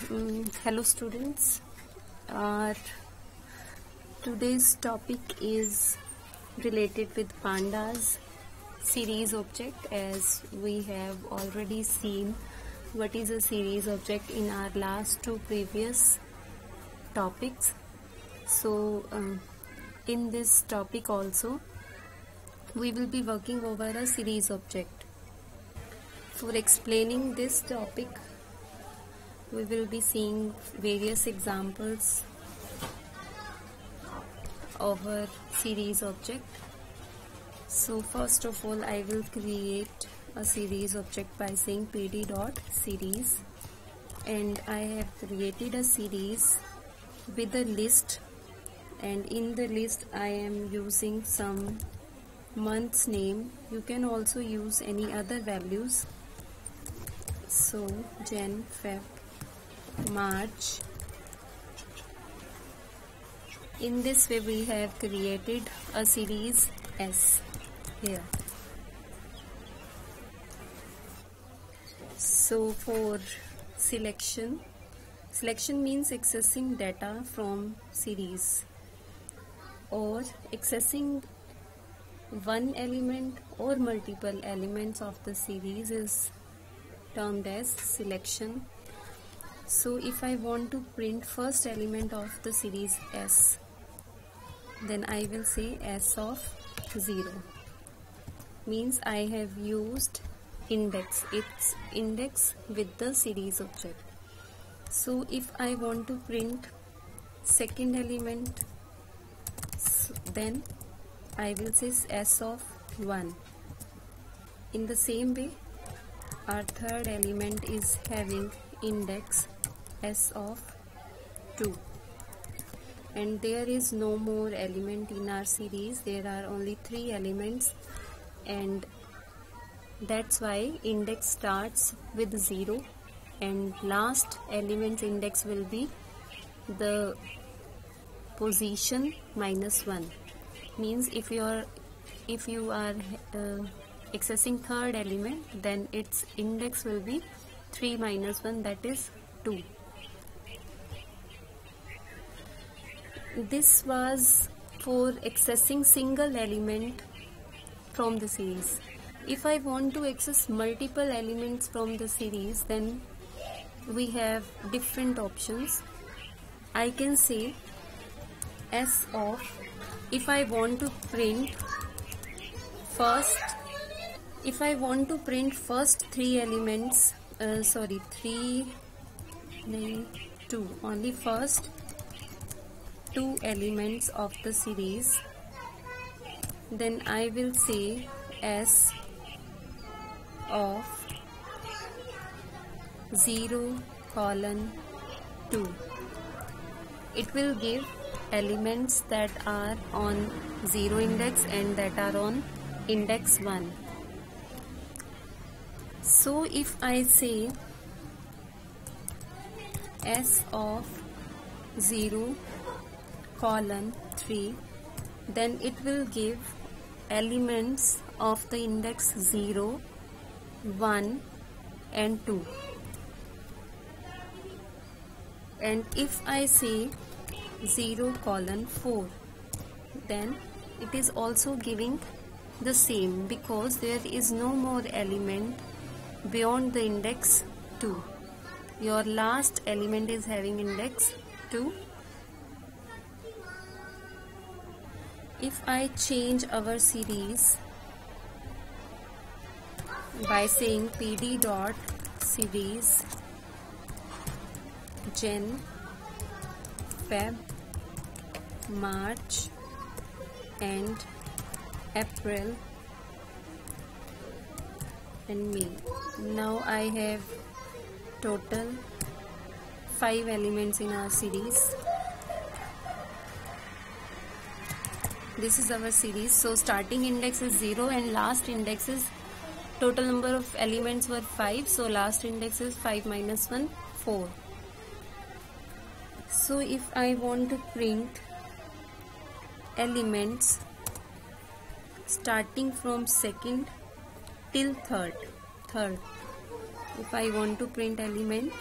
Hello students, our today's topic is related with pandas series object. As we have already seen what is a series object in our last two previous topics. So in this topic also we will be working over a series object. For explaining this topic, we will be seeing various examples of a series object. So first of all, I will create a series object by saying pd.series, and I have created a series with a list, and in the list I am using some month's name. You can also use any other values. So Jan, Feb, March. In this way we have created a series S here. So for selection means accessing data from series or accessing one element or multiple elements of the series is termed as selection. So if I want to print first element of the series S, then I will say S of 0. Means I have used index, its index with the series object. So if I want to print second element, then I will say S of 1. In the same way, our third element is having index S of 2, and there is no more element in our series. There are only 3 elements, and that's why index starts with 0 and last element's index will be the position -1. Means if you are accessing third element, then its index will be 3 minus 1, that is 2. This was for accessing single element from the series. If I want to access multiple elements from the series, then we have different options. I can say S of, if I want to print first 3 elements, only first 2 elements of the series, then I will say S of 0:2. It will give elements that are on 0 index and that are on index 1. So if I say S of 0:3, then it will give elements of the index 0, 1 and 2. And if I say 0:4, then it is also giving the same, because there is no more element beyond the index 2. Your last element is having index 2. If I change our series by saying pd.series Jan, Feb, March and April and May. Now I have total 5 elements in our series. This is our series. So starting index is 0 and last index is, total number of elements were 5, so last index is 5 minus 1, 4. So if I want to print elements starting from second till third, if I want to print element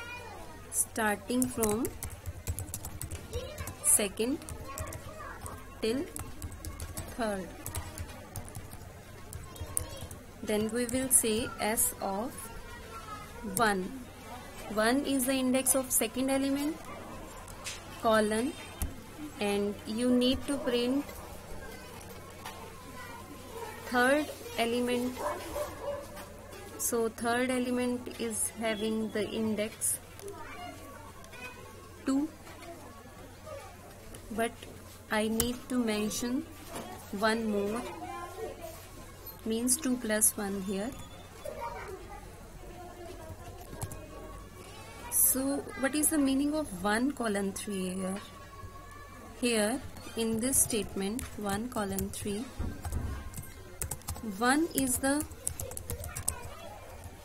starting from second till third. Then we will say S of 1. 1 is the index of second element, colon, and you need to print third element. So third element is having the index 2, but I need to mention one more, means 2 plus 1 here. So what is the meaning of 1 colon 3 here? Here in this statement 1 colon 3, 1 is the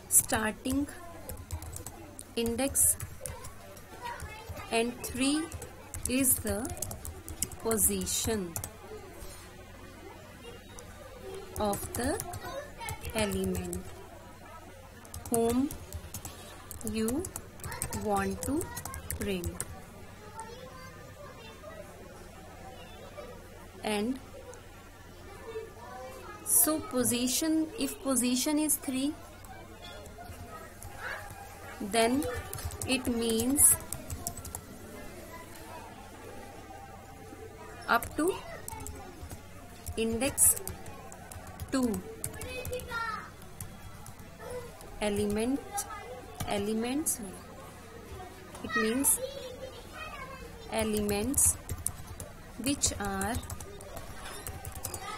starting index and 3 is the position of the element whom you want to print. And so position, if position is 3, then it means up to index 2 elements, it means elements which are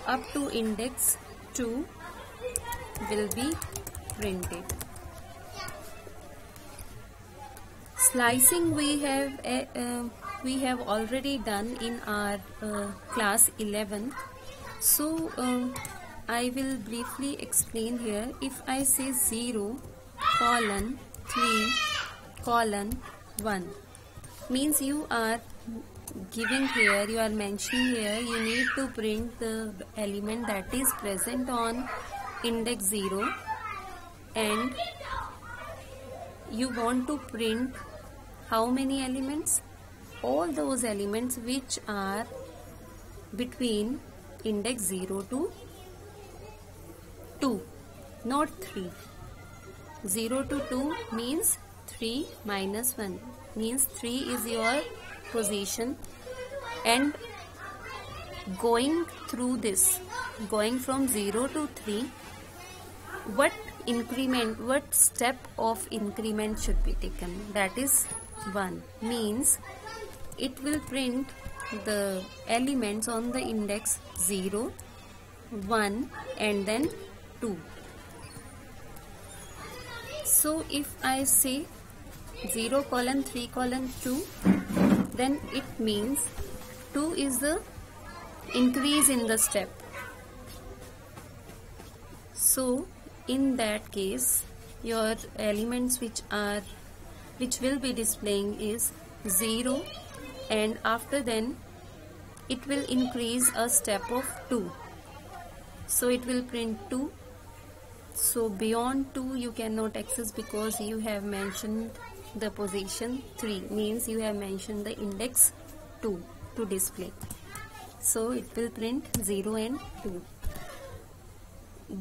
up to index 2 will be printed. Slicing we have already done in our class 11. So I will briefly explain here. If I say 0 colon 3 colon 1, means you are giving here, you are mentioning here, you need to print the element that is present on index 0, and you want to print how many elements? All those elements which are between index 0 to 2, not 3. 0 to 2 means 3 minus 1, means 3 is your position, and going through this, going from 0 to 3, what step of increment should be taken? That is 1, means it will print the elements on the index 0, 1 and then 2. So if I say 0 colon 3 colon 2, then it means 2 is the increase in the step. So in that case, your elements which will be displaying is 0, and after then it will increase a step of 2. So it will print 2. So beyond 2 you cannot access because you have mentioned the position 3, means you have mentioned the index 2 to display. So it will print 0 and 2.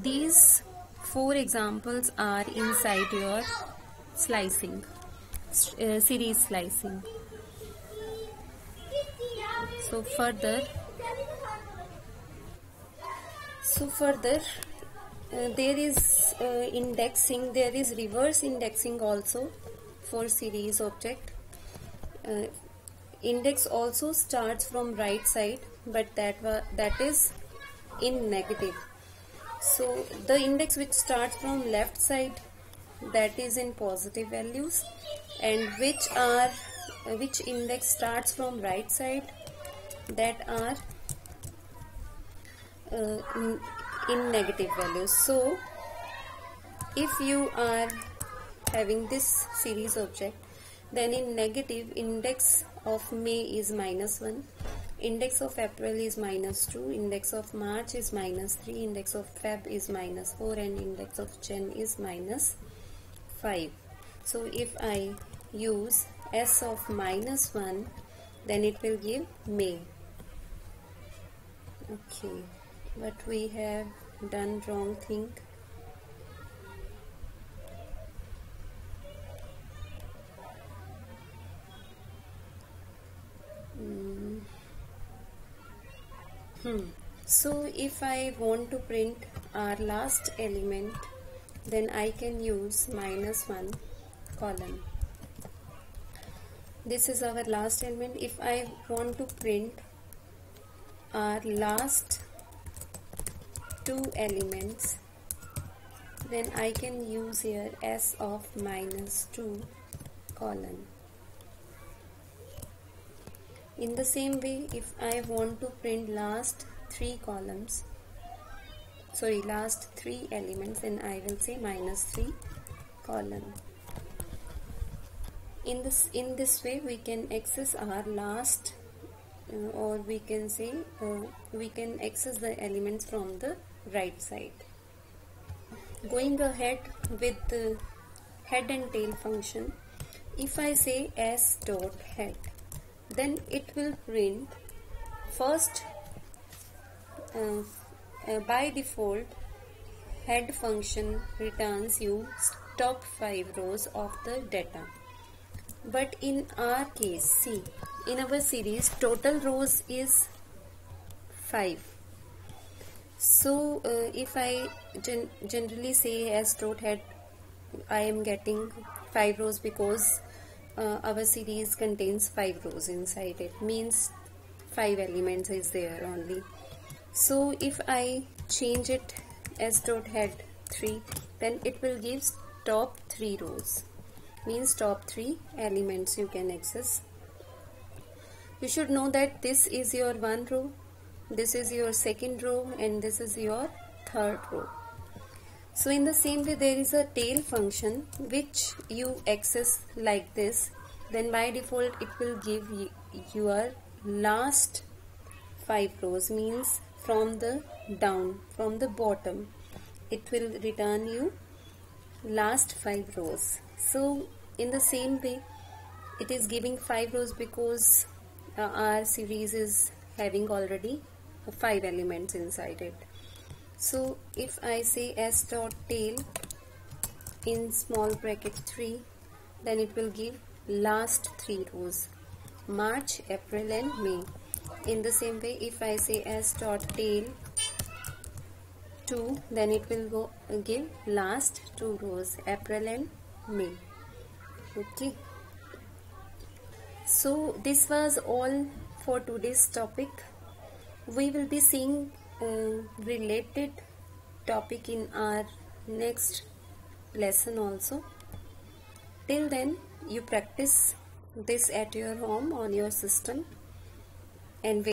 These 4 examples are inside your slicing, series slicing. So further there is indexing, there is reverse indexing also for series object. Index also starts from right side, but that is in negative. So the index which starts from left side, that is in positive values, and which index starts from right side, that are in negative values. So if you are having this series object, then in negative, index of May is -1, index of April is -2, index of March is -3, index of Feb is -4, and index of Jan is -5. So if I use s of -1, then it will give May. Okay, but we have done wrong thing. So if I want to print our last element, then I can use -1 column. This is our last element. If I want to print our last two elements, then I can use here s of -2 column. In the same way, if I want to print last three elements, then I will say -3 column. In this way we can access our last or we can say we can access the elements from the right side. Going ahead with the head and tail function, if I say s dot head, then it will print first by default head function returns you top 5 rows of the data, but in our case, see, in our series total rows is 5. So if I generally say s dot head, I am getting 5 rows because our series contains 5 rows inside it, means 5 elements is there only. So if I change it s dot head 3, then it will give top 3 rows, means top 3 elements you can access. You should know that this is your 1 row, this is your 2nd row, and this is your 3rd row. So in the same way, there is a tail function which you access like this, then by default it will give your last 5 rows, means from the down, from the bottom, it will return you last 5 rows. So in the same way, it is giving 5 rows because our series is having already 5 elements inside it. So if I say s dot tail in small bracket 3, then it will give last 3 rows, March, April and May. In the same way, if I say s dot tail 2, then it will give last 2 rows, April and May. Okay. So this was all for today's topic. We will be seeing related topic in our next lesson also. Till then, you practice this at your home on your system and